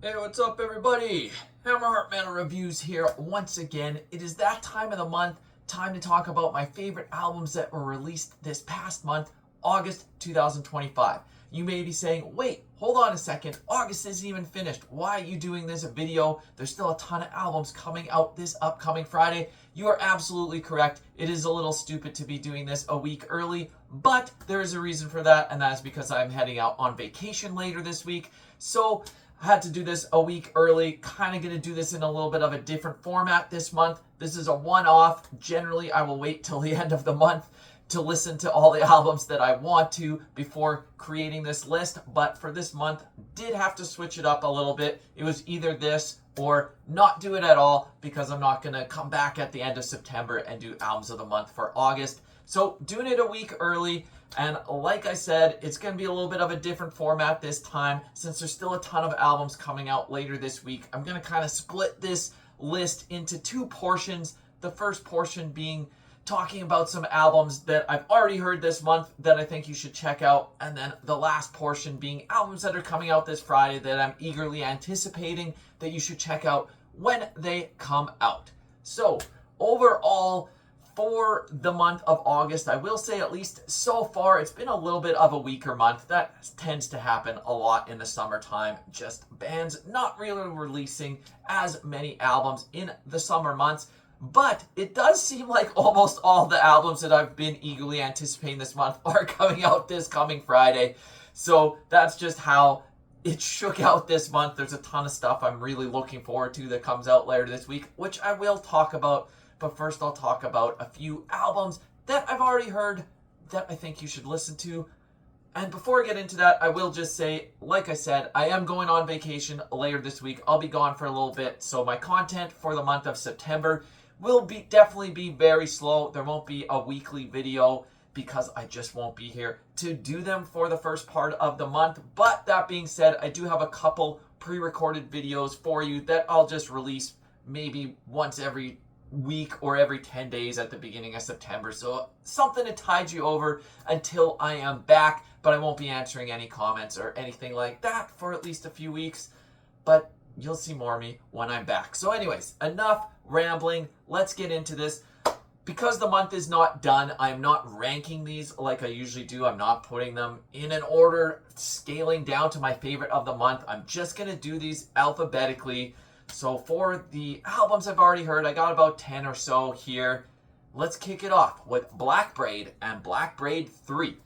Hey, what's up everybody? Hammerheart Metal Reviews here once again. It is that time of the month, time to talk about my favorite albums that were released this past month, August 2025. You may be saying, wait, hold on a second, August isn't even finished. Why are you doing this video? There's still a ton of albums coming out this upcoming Friday. You are absolutely correct. It is a little stupid to be doing this a week early, but there is a reason for that, and that is because I'm heading out on vacation later this week. So I had to do this a week early, kind of going to do this in a little bit of a different format this month. This is a one-off. Generally, I will wait till the end of the month to listen to all the albums that I want to before creating this list. But for this month, did have to switch it up a little bit. It was either this or not do it at all because I'm not going to come back at the end of September and do albums of the month for August. So doing it a week early. And like I said, it's going to be a little bit of a different format this time since there's still a ton of albums coming out later this week. I'm going to kind of split this list into two portions. The first portion being talking about some albums that I've already heard this month that I think you should check out. And then the last portion being albums that are coming out this Friday that I'm eagerly anticipating that you should check out when they come out. So overall, for the month of August, I will say at least so far, it's been a little bit of a weaker month. That tends to happen a lot in the summertime. Just bands not really releasing as many albums in the summer months. But it does seem like almost all the albums that I've been eagerly anticipating this month are coming out this coming Friday. So that's just how it shook out this month. There's a ton of stuff I'm really looking forward to that comes out later this week, which I will talk about. But first I'll talk about a few albums that I've already heard that I think you should listen to. And before I get into that, I will just say, like I said, I am going on vacation later this week. I'll be gone for a little bit. So my content for the month of September will definitely be very slow. There won't be a weekly video because I just won't be here to do them for the first part of the month. But that being said, I do have a couple pre-recorded videos for you that I'll just release maybe once every week or every 10 days at the beginning of September. So something to tide you over until I am back, but I won't be answering any comments or anything like that for at least a few weeks, but you'll see more of me when I'm back. So anyways, enough rambling. Let's get into this. Because the month is not done, I'm not ranking these like I usually do. I'm not putting them in an order, scaling down to my favorite of the month. I'm just going to do these alphabetically. So for the albums I've already heard, I got about 10 or so here. Let's kick it off with Blackbraid and Blackbraid III.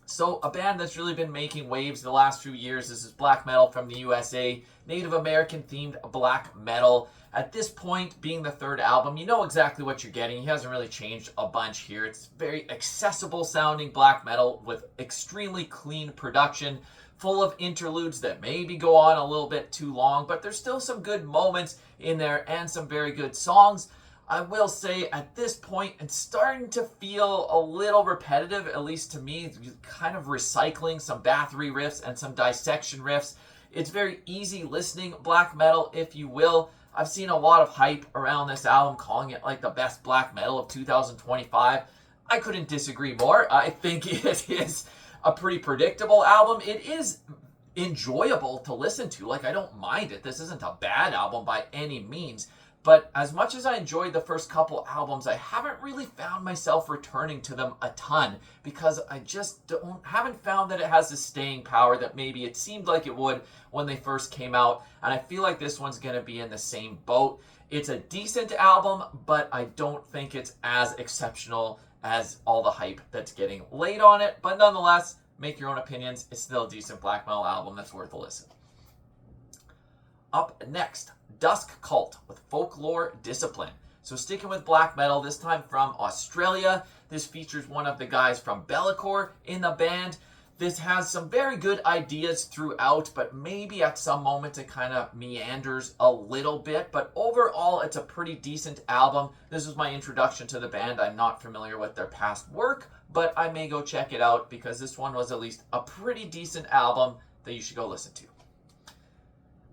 So a band that's really been making waves the last few years. This is black metal from the USA, Native American themed black metal. At this point, being the third album, you know exactly what you're getting. He hasn't really changed a bunch here. It's very accessible sounding black metal with extremely clean production, full of interludes that maybe go on a little bit too long, but there's still some good moments in there and some very good songs. I will say at this point, it's starting to feel a little repetitive, at least to me, kind of recycling some Bathory riffs and some dissection riffs. It's very easy listening black metal, if you will. I've seen a lot of hype around this album, calling it like the best black metal of 2025. I couldn't disagree more. I think it is a pretty predictable album. It is enjoyable to listen to. Like, I don't mind it. This isn't a bad album by any means. But as much as I enjoyed the first couple albums, I haven't really found myself returning to them a ton because I just haven't found that it has the staying power that maybe it seemed like it would when they first came out. And I feel like this one's going to be in the same boat. It's a decent album, but I don't think it's as exceptional as all the hype that's getting laid on it. But nonetheless, make your own opinions. It's still a decent black metal album that's worth a listen. Up next, Dusk Cult with Folklore Discipline. So sticking with black metal, this time from Australia. This features one of the guys from Bellicor in the band. This has some very good ideas throughout, but maybe at some moments it kind of meanders a little bit. But overall, it's a pretty decent album. This was my introduction to the band. I'm not familiar with their past work, but I may go check it out because this one was at least a pretty decent album that you should go listen to.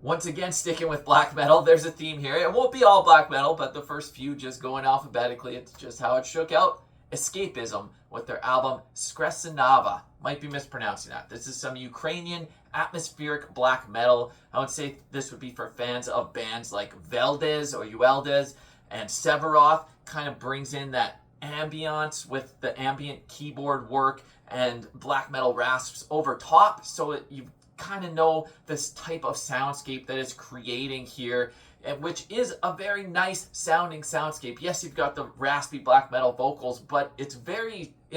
Once again, sticking with black metal, there's a theme here. It won't be all black metal, but the first few just going alphabetically. It's just how it shook out. Eskapism with their album Skresnava. Might be mispronouncing that. This is some Ukrainian atmospheric black metal. I would say this would be for fans of bands like Veldes or Ueldes, and Severoth kind of brings in that ambiance with the ambient keyboard work and black metal rasps over top, so you kind of know this type of soundscape that it's creating here, which is a very nice sounding soundscape. Yes, you've got the raspy black metal vocals, but it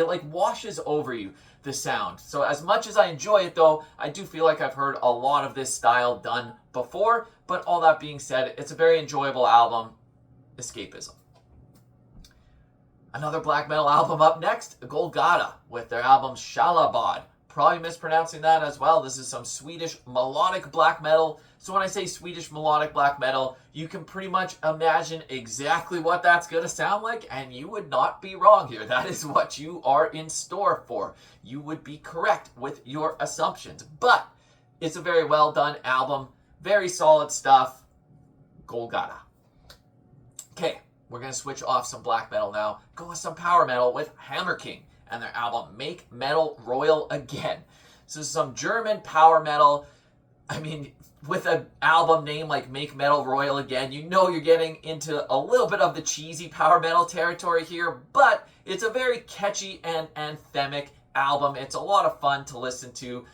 like washes over you, the sound. So as much as I enjoy it though, I do feel like I've heard a lot of this style done before, but all that being said, it's a very enjoyable album, Eskapism. Another black metal album up next, Golgata with their album Sjalabod. Probably mispronouncing that as well. This is some Swedish melodic black metal. So when I say Swedish melodic black metal, you can pretty much imagine exactly what that's going to sound like, and you would not be wrong here. That is what you are in store for. You would be correct with your assumptions. But it's a very well done album. Very solid stuff. Golgata. Okay, we're going to switch off some black metal now. Go with some power metal with Hammer King and their album Make Metal Royal Again. So some German power metal. I mean, with an album name like Make Metal Royal Again, you know you're getting into a little bit of the cheesy power metal territory here, but it's a very catchy and anthemic album. It's a lot of fun to listen to.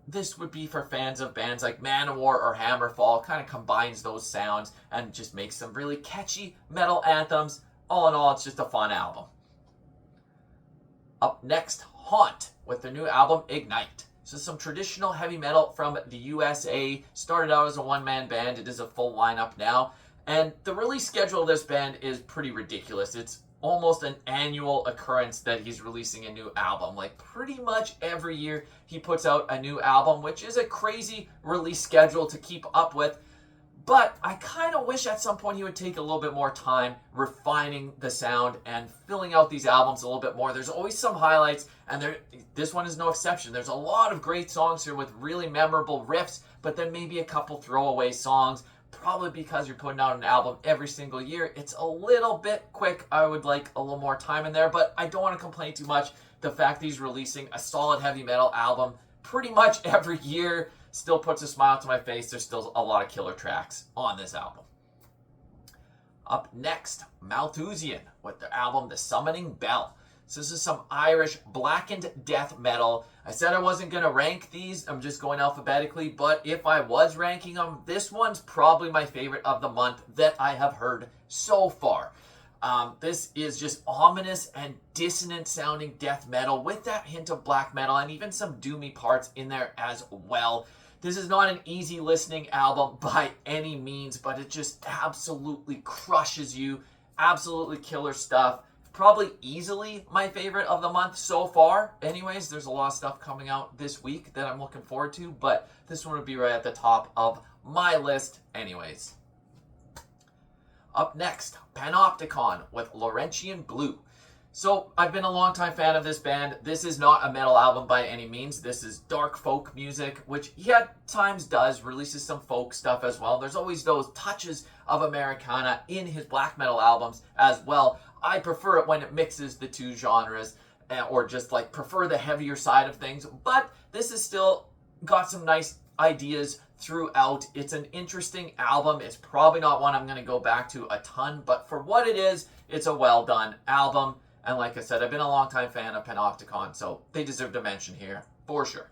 This would be for fans of bands like Manowar or Hammerfall. Kind of combines those sounds and just makes some really catchy metal anthems. All in all, it's just a fun album. Up next, Haunt with their new album Ignite. So some traditional heavy metal from the USA. Started out as a one-man band. It is a full lineup now. And the release schedule of this band is pretty ridiculous. It's almost an annual occurrence that he's releasing a new album. Like pretty much every year he puts out a new album, which is a crazy release schedule to keep up with. But I kind of wish at some point he would take a little bit more time refining the sound and filling out these albums a little bit more. There's always some highlights, and this one is no exception. There's a lot of great songs here with really memorable riffs, but then maybe a couple throwaway songs. Probably because you're putting out an album every single year. It's a little bit quick. I would like a little more time in there, but I don't want to complain too much. The fact that he's releasing a solid heavy metal album pretty much every year still puts a smile to my face. There's still a lot of killer tracks on this album. Up next, Malthusian with their album The Summoning Bell. So this is some Irish blackened death metal. I said I wasn't going to rank these. I'm just going alphabetically. But if I was ranking them, this one's probably my favorite of the month that I have heard so far. This is just ominous and dissonant sounding death metal with that hint of black metal and even some doomy parts in there as well. This is not an easy listening album by any means, but it just absolutely crushes you. Absolutely killer stuff. Probably easily my favorite of the month so far. Anyways, there's a lot of stuff coming out this week that I'm looking forward to, but this one would be right at the top of my list anyways. Up next, Panopticon with Laurentian Blue. So I've been a longtime fan of this band. This is not a metal album by any means. This is dark folk music, which he at times does, releases some folk stuff as well. There's always those touches of Americana in his black metal albums as well. I prefer it when it mixes the two genres, or just like prefer the heavier side of things, but this is still got some nice ideas throughout. It's an interesting album. It's probably not one I'm going to go back to a ton, but for what it is, it's a well done album. And like I said, I've been a longtime fan of Panopticon, so they deserve to mention here for sure.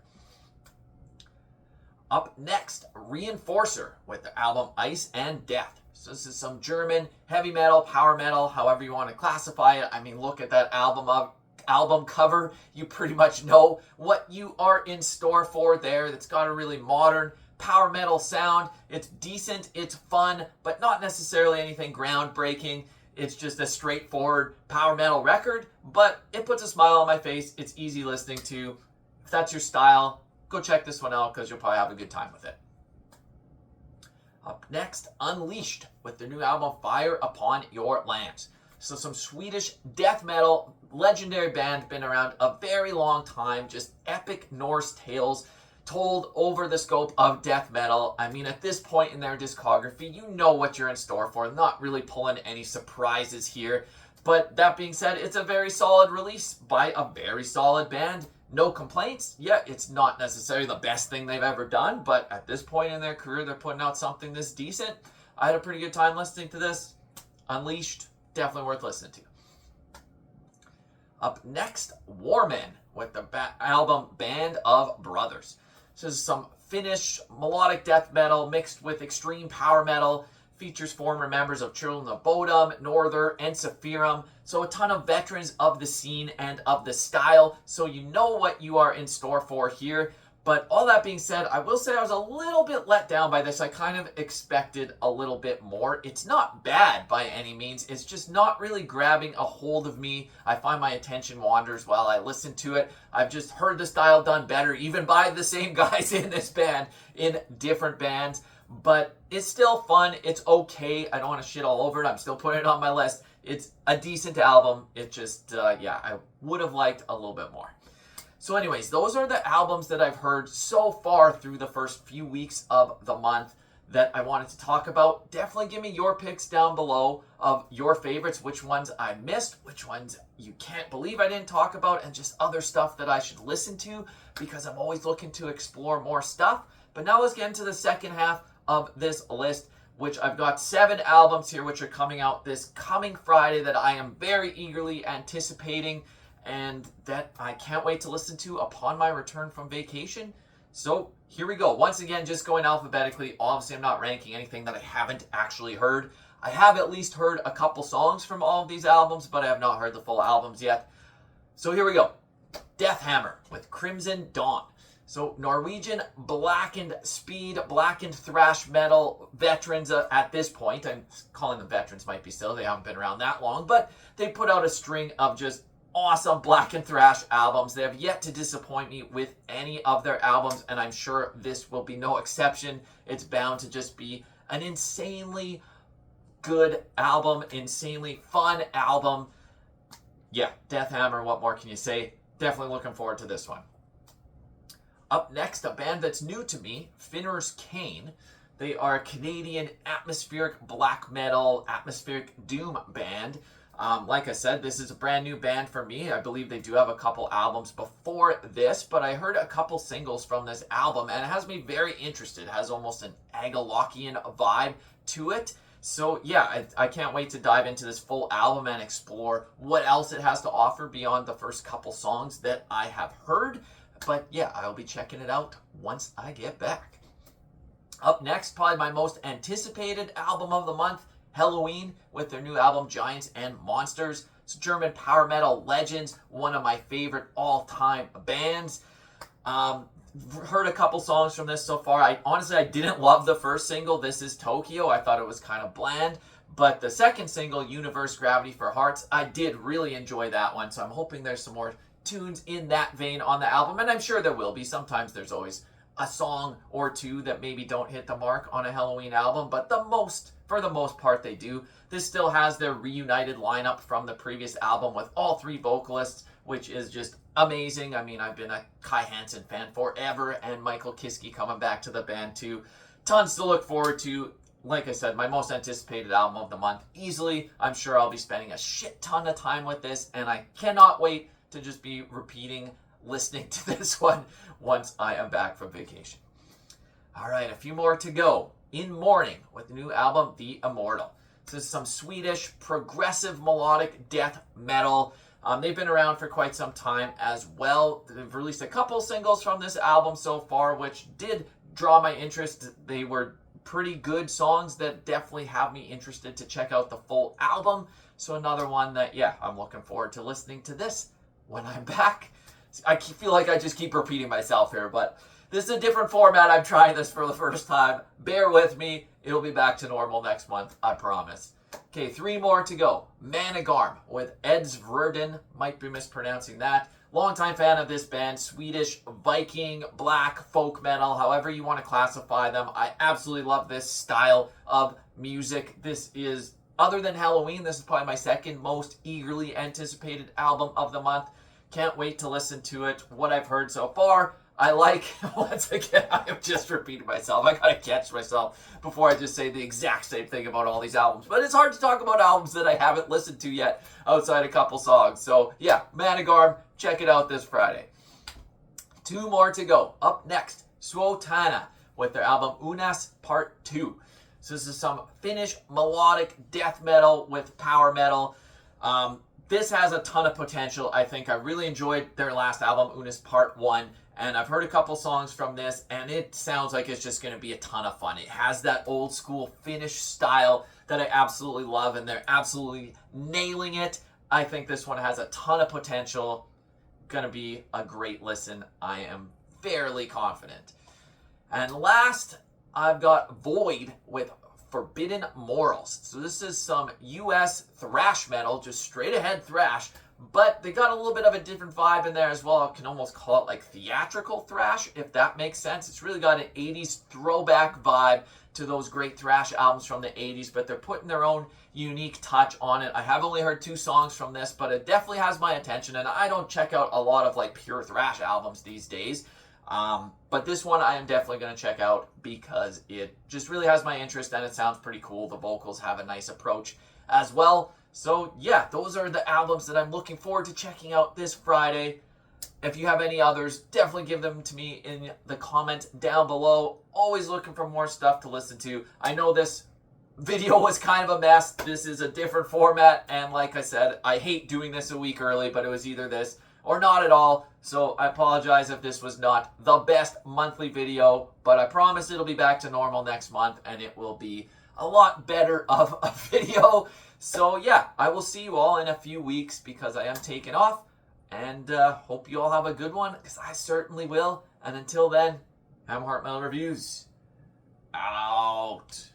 Up next, Reinforcer with the album Ice and Death. So this is some German heavy metal, power metal, however you want to classify it. I mean, look at that album cover. You pretty much know what you are in store for there. That's got a really modern power metal sound. It's decent, it's fun, but not necessarily anything groundbreaking. It's just a straightforward power metal record, but it puts a smile on my face. It's easy listening to. If that's your style, go check this one out because you'll probably have a good time with it. Up next, Unleashed with their new album Fire Upon Your Lands. So some Swedish death metal, legendary band, been around a very long time, just epic Norse tales told over the scope of death metal. I mean, at this point in their discography, you know what you're in store for. Not really pulling any surprises here. But that being said, it's a very solid release by a very solid band. No complaints. Yeah, it's not necessarily the best thing they've ever done, but at this point in their career, they're putting out something this decent. I had a pretty good time listening to this. Unleashed, definitely worth listening to. Up next, Warmen with the album Band of Brothers. This is some Finnish melodic death metal mixed with extreme power metal. Features former members of Children of Bodom, Northern, and Sephirum. So a ton of veterans of the scene and of the style. So you know what you are in store for here. But all that being said, I will say I was a little bit let down by this. I kind of expected a little bit more. It's not bad by any means. It's just not really grabbing a hold of me. I find my attention wanders while I listen to it. I've just heard the style done better, even by the same guys in this band, in different bands. But it's still fun. It's okay. I don't want to shit all over it. I'm still putting it on my list. It's a decent album. It just, I would have liked a little bit more. So anyways, those are the albums that I've heard so far through the first few weeks of the month that I wanted to talk about. Definitely give me your picks down below of your favorites, which ones I missed, which ones you can't believe I didn't talk about, and just other stuff that I should listen to, because I'm always looking to explore more stuff. But now let's get into the second half of this list, which I've got 7 albums here which are coming out this coming Friday that I am very eagerly anticipating and that I can't wait to listen to upon my return from vacation. So here we go. Once again, just going alphabetically. Obviously, I'm not ranking anything that I haven't actually heard. I have at least heard a couple songs from all of these albums, but I have not heard the full albums yet. So here we go. Deathhammer with Crimson Dawn. So Norwegian blackened speed, blackened thrash metal veterans at this point. I'm calling them veterans, might be still. They haven't been around that long, but they put out a string of just awesome blackened thrash albums. They have yet to disappoint me with any of their albums, and I'm sure this will be no exception. It's bound to just be an insanely good album, insanely fun album. Yeah, Deathhammer, what more can you say? Definitely looking forward to this one. Up next, a band that's new to me, Finnr's Kane. They are a Canadian atmospheric black metal, atmospheric doom band. Like I said, this is a brand new band for me. I believe they do have a couple albums before this, but I heard a couple singles from this album, and it has me very interested. It has almost an Agalokian vibe to it. So yeah, I can't wait to dive into this full album and explore what else it has to offer beyond the first couple songs that I have heard. But yeah, I'll be checking it out once I get back. Up next, probably my most anticipated album of the month, Helloween, with their new album Giants and Monsters. It's German power metal legends, one of my favorite all-time bands. Heard a couple songs from this so far. I didn't love the first single, This Is Tokyo. I thought it was kind of bland. But the second single, Universe Gravity for Hearts, I did really enjoy that one. So I'm hoping there's some more tunes in that vein on the album, and I'm sure there will be. Sometimes there's always a song or two that maybe don't hit the mark on a Helloween album, but for the most part they do. This still has their reunited lineup from the previous album with all 3 vocalists, which is just amazing. I mean, I've been a Kai Hansen fan forever, and Michael Kiske coming back to the band too. Tons to look forward to. Like I said, my most anticipated album of the month easily. I'm sure I'll be spending a shit ton of time with this, and I cannot wait to just be listening to this one once I am back from vacation. All right, a few more to go. In Mourning with the new album, The Immortal. This is some Swedish progressive melodic death metal. They've been around for quite some time as well. They've released a couple singles from this album so far, which did draw my interest. They were pretty good songs that definitely have me interested to check out the full album. So another one that, yeah, I'm looking forward to listening to this when I'm back. I feel like I just keep repeating myself here, but this is a different format. I'm trying this for the first time. Bear with me. It'll be back to normal next month, I promise. Okay, 3 more to go. Manegarm with Edsvuren. Might be mispronouncing that. Longtime fan of this band. Swedish, Viking, black, folk metal, however you want to classify them. I absolutely love this style of music. This is, other than Helloween, this is probably my second most eagerly anticipated album of the month. Can't wait to listen to it. What I've heard so far, I like, once again, I have just repeated myself. I gotta catch myself before I just say the exact same thing about all these albums. But it's hard to talk about albums that I haven't listened to yet outside a couple songs. So yeah, Manegarm, check it out this Friday. 2 more to go. Up next, Suotana with their album Ounas Part 2. So this is some Finnish melodic death metal with power metal. This has a ton of potential. I think I really enjoyed their last album, Ounas Part 1. And I've heard a couple songs from this, and it sounds like it's just going to be a ton of fun. It has that old school Finnish style that I absolutely love, and they're absolutely nailing it. I think this one has a ton of potential. Going to be a great listen. I am fairly confident. And last, I've got Void with Forbidden Morals. So this is some US thrash metal, just straight ahead thrash. But they got a little bit of a different vibe in there as well. I can almost call it like theatrical thrash, if that makes sense. It's really got an 80s throwback vibe to those great thrash albums from the 80s, but they're putting their own unique touch on it. I have only heard 2 songs from this, but it definitely has my attention, and I don't check out a lot of like pure thrash albums these days. But this one I am definitely going to check out because it just really has my interest and it sounds pretty cool. The vocals have a nice approach as well. So yeah, those are the albums that I'm looking forward to checking out this Friday. If you have any others, definitely give them to me in the comments down below. Always looking for more stuff to listen to. I know this video was kind of a mess. This is a different format, and like I said, I hate doing this a week early, but it was either this or not at all. So I apologize if this was not the best monthly video, but I promise it'll be back to normal next month, and it will be a lot better of a video. So yeah, I will see you all in a few weeks because I am taking off, and hope you all have a good one, because I certainly will. And until then, I'm Heart Metal Reviews. Out.